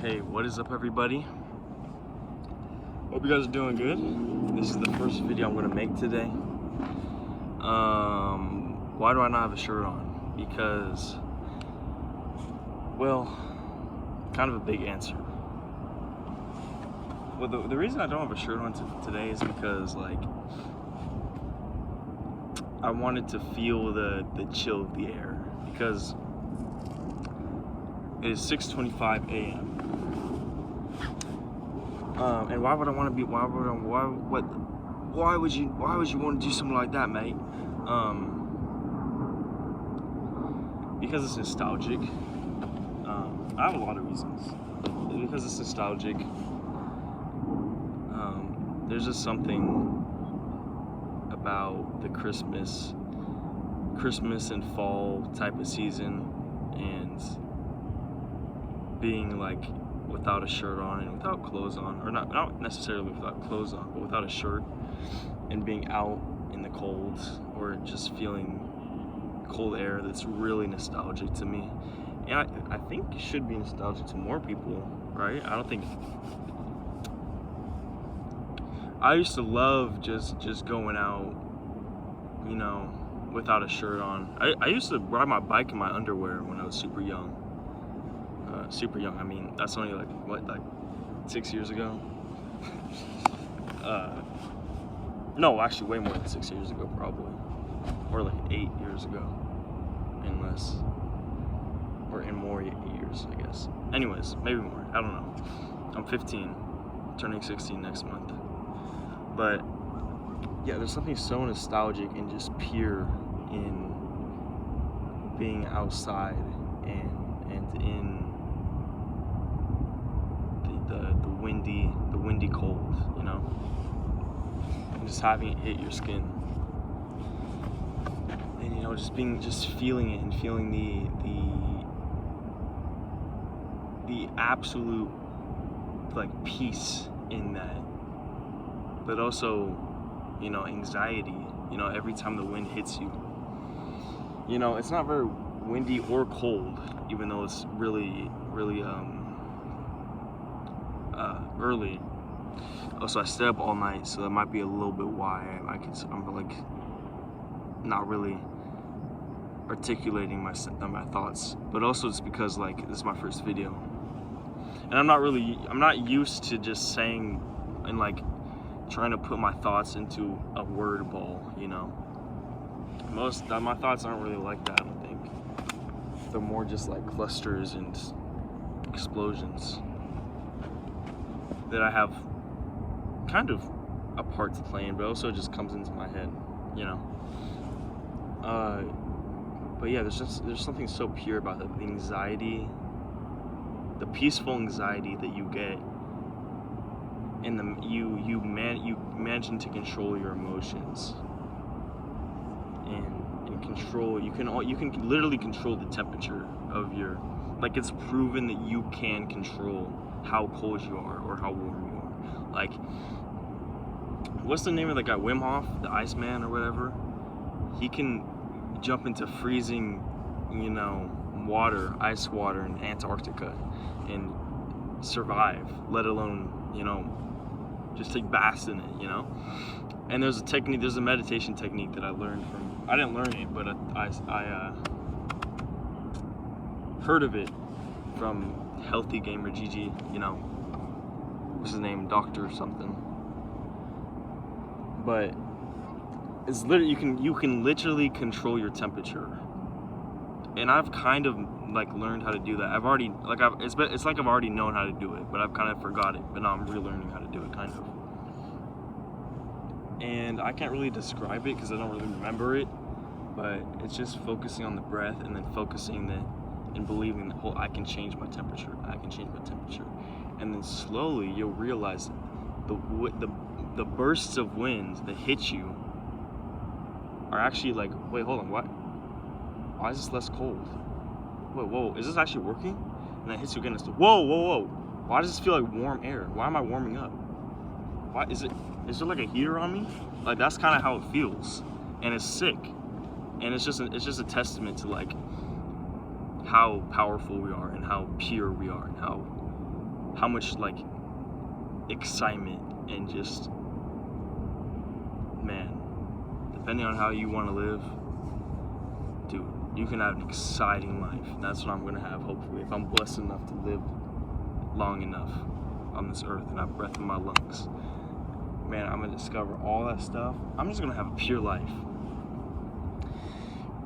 Hey, what is up, everybody? Hope you guys are doing good. This is the first video I'm gonna make today. Why do I not have a shirt on? Because, well, kind of a big answer. Well, the reason I don't have a shirt on today is because, like, I wanted to feel the chill of the air, because it is 6:25 a.m. And why would I want to be? Why would you want to do something like that, mate? Because it's nostalgic. I have a lot of reasons. Because it's nostalgic. There's just something about the Christmas and fall type of season, and being like without a shirt on and without clothes on, or not necessarily without clothes on, but without a shirt, and being out in the cold, or just feeling cold air. That's really nostalgic to me, and I think it should be nostalgic to more people, right? I used to love just going out, you know, without a shirt on. I used to ride my bike in my underwear when I was super young. I mean, that's only like 6 years ago? No, actually way more than 6 years ago, probably. Or like 8 years ago, and less. Or in more years, I guess. Anyways, maybe more, I don't know. I'm 15, turning 16 next month. But yeah, there's something so nostalgic and just pure in being outside and in the windy cold, you know, and just having it hit your skin, and you know, just feeling it, and feeling the absolute like peace in that, but also, you know, anxiety, you know, every time the wind hits you. You know, it's not very windy or cold, even though it's really early. Also, I stayed up all night, so that might be a little bit why I'm like not really articulating my thoughts. But also, it's because, like, this is my first video, and I'm not used to just saying and like trying to put my thoughts into a word ball, you know. My thoughts aren't really like that, I don't think. They're more just like clusters and explosions that I have kind of a part to play in, but also just comes into my head, you know. But yeah, there's something so pure about the anxiety, the peaceful anxiety that you get, and you managing to control your emotions, and control. You can literally control the temperature of your, like, it's proven that you can control how cold you are or how warm you are. Like, what's the name of the guy? Wim Hof, the Iceman or whatever. He can jump into freezing, you know, ice water in Antarctica and survive, let alone, you know, just take baths in it, you know. And there's a meditation technique that I learned from, I didn't learn it, but I heard of it from Healthy Gamer GG, you know, what's his name, Doctor something. But it's literally, you can literally control your temperature, and I've kind of like learned how to do that. It's like I've already known how to do it, but I've kind of forgot it. But now I'm relearning how to do it, kind of. And I can't really describe it because I don't really remember it, but it's just focusing on the breath, and then focusing and believing that, I can change my temperature. And then slowly you'll realize the bursts of wind that hit you are actually like, wait, hold on, why is this less cold? Wait, whoa, is this actually working? And then it hits you again, it's like, whoa, why does this feel like warm air? Why am I warming up? Why is there like a heater on me? Like, that's kind of how it feels, and it's sick, and it's just a testament to like how powerful we are, and how pure we are, and how how much like excitement and just, man, depending on how you want to live, dude, you can have an exciting life. And that's what I'm gonna have, hopefully, if I'm blessed enough to live long enough on this earth and have breath in my lungs. Man, I'm gonna discover all that stuff. I'm just gonna have a pure life.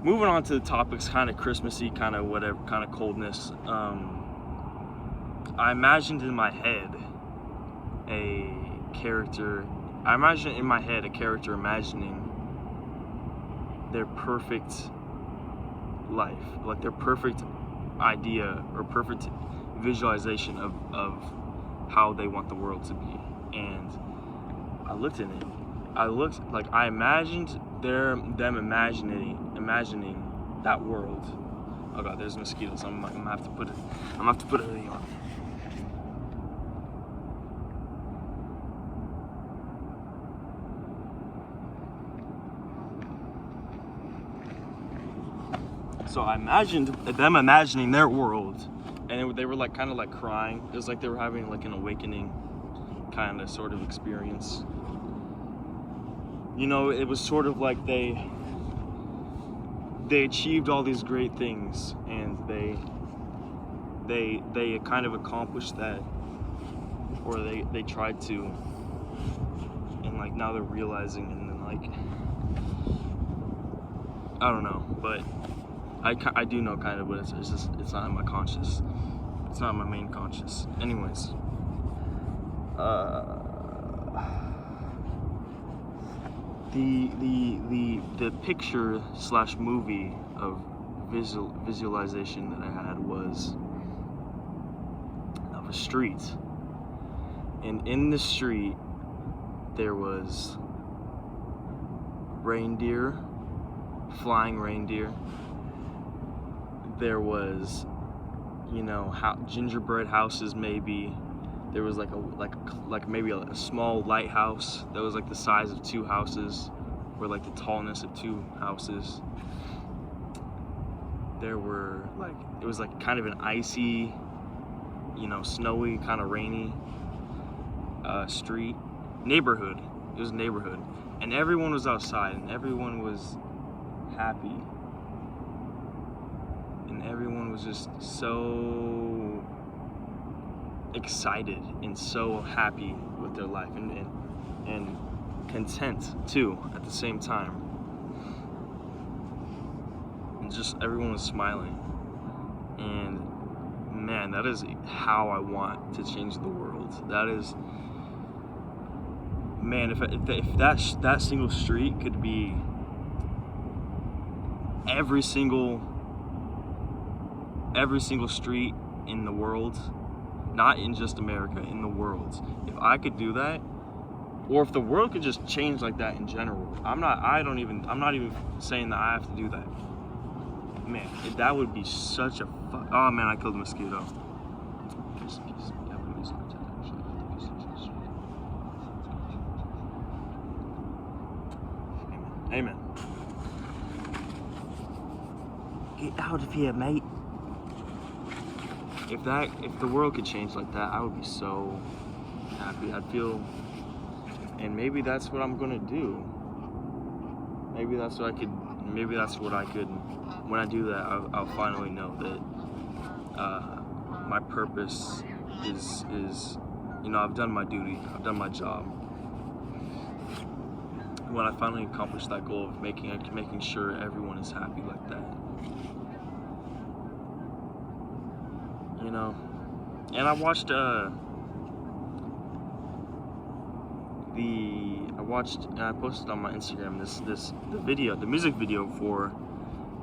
Moving on to the topics, kind of Christmassy, kind of whatever, kind of coldness. I imagined in my head a character imagining their perfect life, like their perfect idea or perfect visualization of how they want the world to be. And I looked at it. I imagined them imagining that world. Oh god, there's mosquitoes. I'm gonna have to put a hoodie on. So I imagined them imagining their world, and they were like kind of like crying. It was like they were having like an awakening kind of sort of experience. You know, it was sort of like they achieved all these great things, and they kind of accomplished that, or they tried to, and like now they're realizing, and then like I don't know, but I do know kind of, but it's not in my conscious. It's not in my main conscious. Anyways, the picture / movie of visualization that I had was of a street, and in the street there was reindeer, flying reindeer. There was, you know, gingerbread houses maybe. There was like maybe a small lighthouse that was like the size of 2 houses, or like the tallness of 2 houses. There were like, it was like kind of an icy, you know, snowy, kind of rainy neighborhood. It was a neighborhood, and everyone was outside, and everyone was happy, and everyone was just so excited and so happy with their life, and content too at the same time, and just everyone was smiling. And man, that is how I want to change the world. That is, man, if that single street could be every single street in the world, not in just America, in the world. If I could do that, or if the world could just change like that in general, I'm not even saying that I have to do that. Man, that would be such a oh man, I killed a mosquito. Amen. Get out of here, mate. If the world could change like that, I would be so happy. I'd feel, and maybe that's what I'm gonna do. Maybe that's what I could. When I do that, I'll finally know that my purpose is, you know, I've done my duty. I've done my job. When I finally accomplish that goal of making sure everyone is happy like that. You know, and I watched I posted on my Instagram the music video for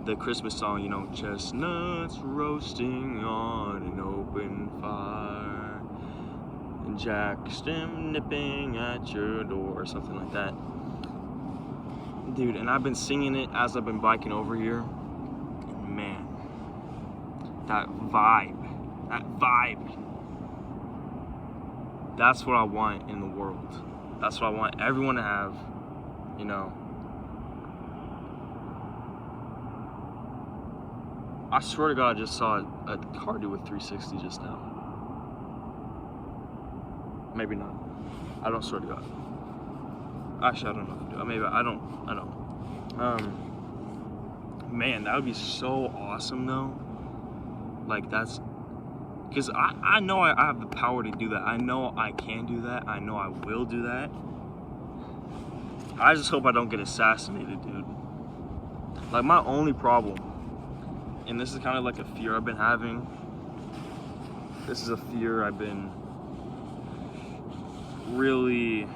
the Christmas song, you know, chestnuts roasting on an open fire, and Jack Stem nipping at your door, or something like that. Dude, and I've been singing it as I've been biking over here, and man, that vibe, that's what I want in the world. That's what I want everyone to have, you know. I swear to God, I just saw a car do a 360 just now. Maybe not. I don't swear to God. Actually, I don't know if I do. Maybe I don't. Man, that would be so awesome though. Like that's, because I know I have the power to do that. I know I can do that. I know I will do that. I just hope I don't get assassinated, dude. Like my only problem, and this is kind of like a fear I've been having. This is a fear I've been really,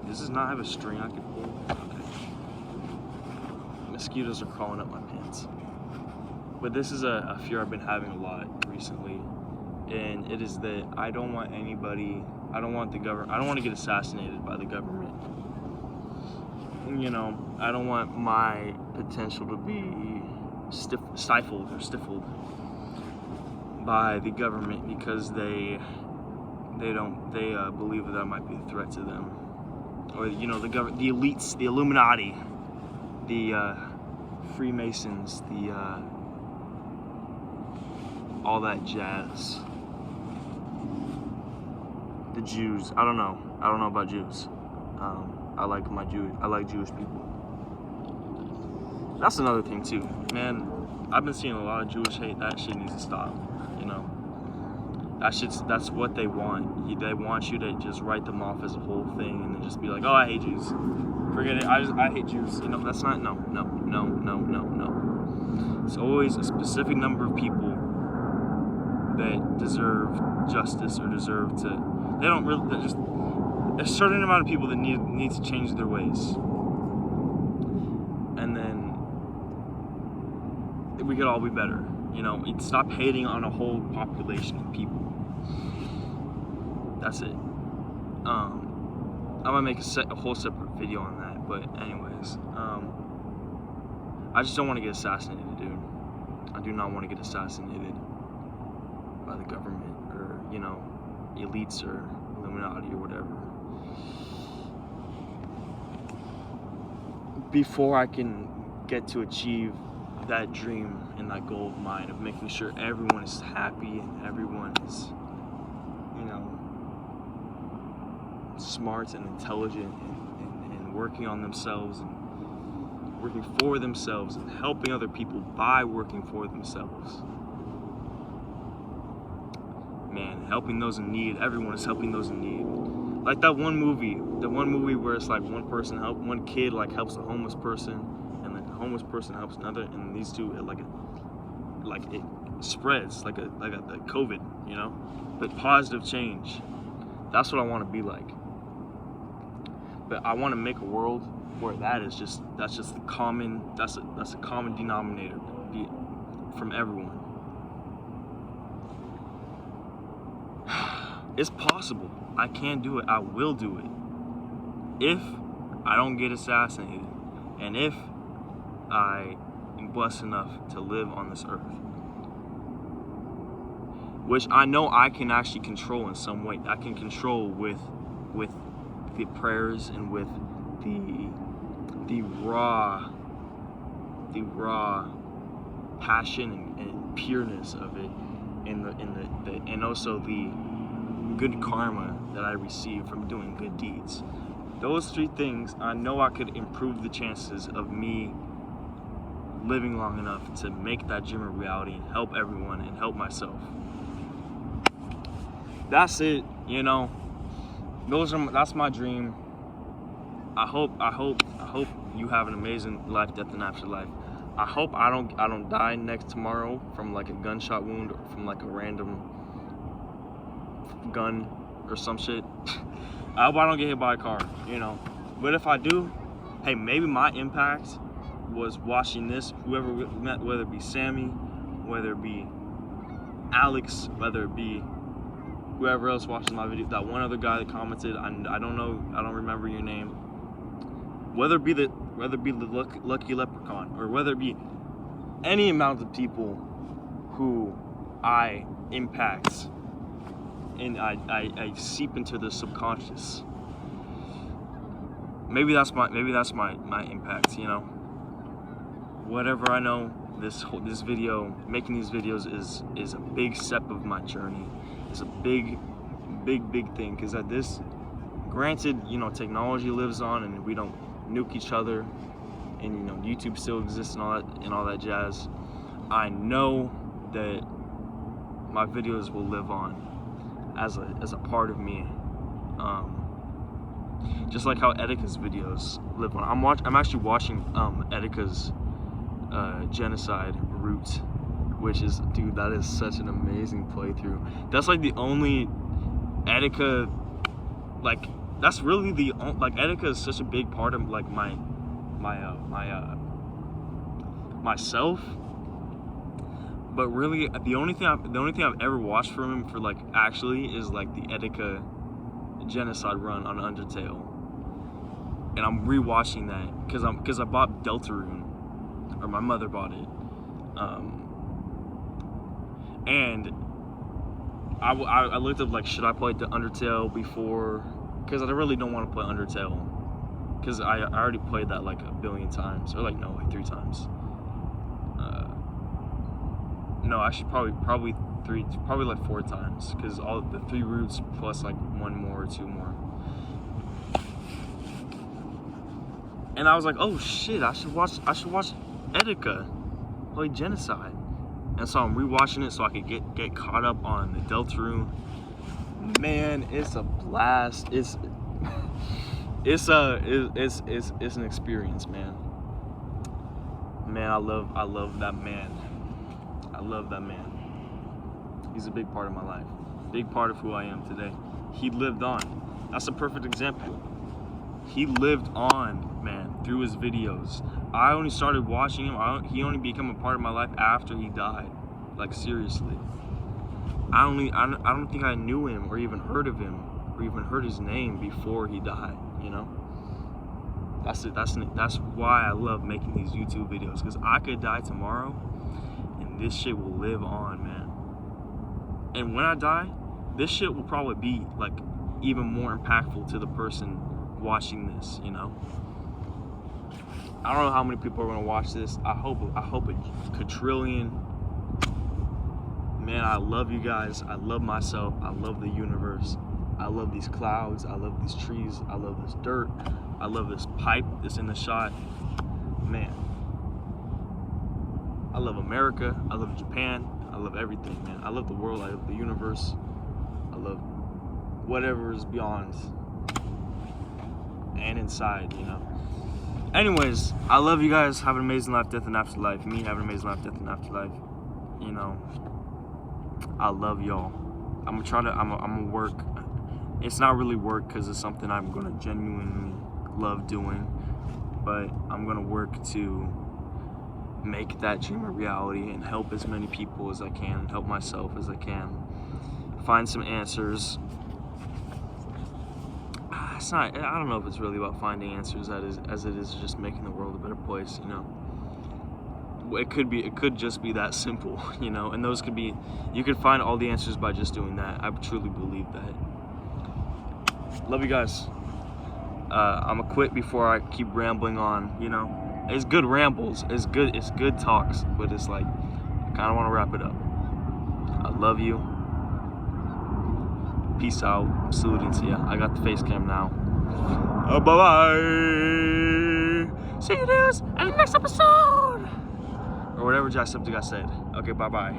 does this not have a string I can pull? Okay. Mosquitoes are crawling up my pants. But this is a fear I've been having a lot recently. And it is that I don't want anybody, I don't want the government, I don't want to get assassinated by the government. You know, I don't want my potential to be stifled by the government because they believe that I might be a threat to them, or you know, the elites, the Illuminati, the Freemasons, the all that jazz, the Jews. I don't know about Jews. I like Jewish people. That's another thing too, man. I've been seeing a lot of Jewish hate. That shit needs to stop. You know, that's what they want. They want you to just write them off as a whole thing and then just be like, oh, I hate Jews. Forget it. I hate Jews. You know, that's not. No. It's always a specific number of people that deserve justice or deserve to. They don't really. They're just a certain amount of people that need to change their ways, and then we could all be better. You know, stop hating on a whole population of people. That's it. I'm gonna make a whole separate video on that. But anyways, I just don't want to get assassinated, dude. I do not want to get assassinated by the government or, you know, elites or Illuminati or whatever. Before I can get to achieve that dream and that goal of mine of making sure everyone is happy and everyone is, you know, smart and intelligent and working on themselves and working for themselves and helping other people by working for themselves. Man, helping those in need. Everyone is helping those in need. Like that one movie where it's like one kid like helps a homeless person, and then the homeless person helps another, and these two it spreads like the COVID, you know, but positive change. That's what I want to be like. But I want to make a world where that's just the common, that's a common denominator from everyone. It's possible. I can do it. I will do it. If I don't get assassinated, and if I am blessed enough to live on this earth, which I know I can actually control in some way. I can control with the prayers and with the raw passion and pureness of it, and also the good karma that I receive from doing good deeds. Those three things, I know I could improve the chances of me living long enough to make that dream a reality and help everyone and help myself. That's it, you know. That's my dream. I hope you have an amazing life, death, and afterlife. I hope I don't die tomorrow from like a gunshot wound or from like a random gun or some shit. I hope I don't get hit by a car, you know. But if I do, hey, maybe my impact was watching this, whoever we met, whether it be Sammy, whether it be Alex, whether it be whoever else watching my video, that one other guy that commented, I don't know, I don't remember your name. Whether it be the lucky leprechaun, or whether it be any amount of people who I impact and I seep into the subconscious. Maybe that's my impact, you know. Whatever I know, this video, making these videos is a big step of my journey. It's a big thing, because at this, granted, you know, technology lives on and we don't nuke each other, and you know, YouTube still exists and all that jazz. I know that my videos will live on as a part of me, just like how Etika's videos live on. I'm actually watching Etika's genocide route, which is, dude, that is such an amazing playthrough. That's like the only Etika, like, that's really the like, Etika is such a big part of like myself. But really, the only thing I've ever watched from him for like actually is like the Etika genocide run on Undertale, and I'm rewatching that because I bought Deltarune, or my mother bought it, and I looked up like, should I play the Undertale before, because I really don't want to play Undertale, because I already played that like a billion times, or like, no, like 3 times. No, actually probably like 4 times, because all the 3 routes plus like 1 more or 2 more. And I was like, oh shit, I should watch Etika play Genocide. And so I'm rewatching it so I could get caught up on the Deltarune. Man, it's a blast. It's an experience, man. Man, I love that man. I love that man. He's a big part of my life. Big part of who I am today. He lived on. That's a perfect example. He lived on, man, through his videos. I only started watching him. He only became a part of my life after he died. Like, seriously. I don't think I knew him or even heard of him or even heard his name before he died, you know? That's it. That's why I love making these YouTube videos, because I could die tomorrow and this shit will live on, man. And when I die, this shit will probably be like even more impactful to the person watching this, you know? I don't know how many people are gonna watch this. I hope a quadrillion. Man, I love you guys. I love myself. I love the universe. I love these clouds. I love these trees. I love this dirt. I love this pipe that's in the shot. Man, I love America. I love Japan. I love everything, man. I love the world. I love the universe. I love whatever is beyond and inside, you know. Anyways, I love you guys. Have an amazing life, death, and afterlife. Me, have an amazing life, death, and afterlife. You know, I love y'all. I'm gonna work. It's not really work, because it's something I'm gonna genuinely love doing, but I'm gonna work to make that dream a reality and help as many people as I can, help myself as I can, find some answers. It's not, I don't know if it's really about finding answers as it is just making the world a better place, you know. It could just be that simple, you know, and those could be, you could find all the answers by just doing that. I truly believe that. Love you guys. I'm gonna quit before I keep rambling on, you know. It's good rambles, it's good talks, but it's like, I kinda wanna wrap it up. I love you. Peace out. I'm saluting to ya. I got the face cam now. Bye-bye. See you dudes in the next episode. Or whatever Jacksepticeye said. Okay, bye-bye.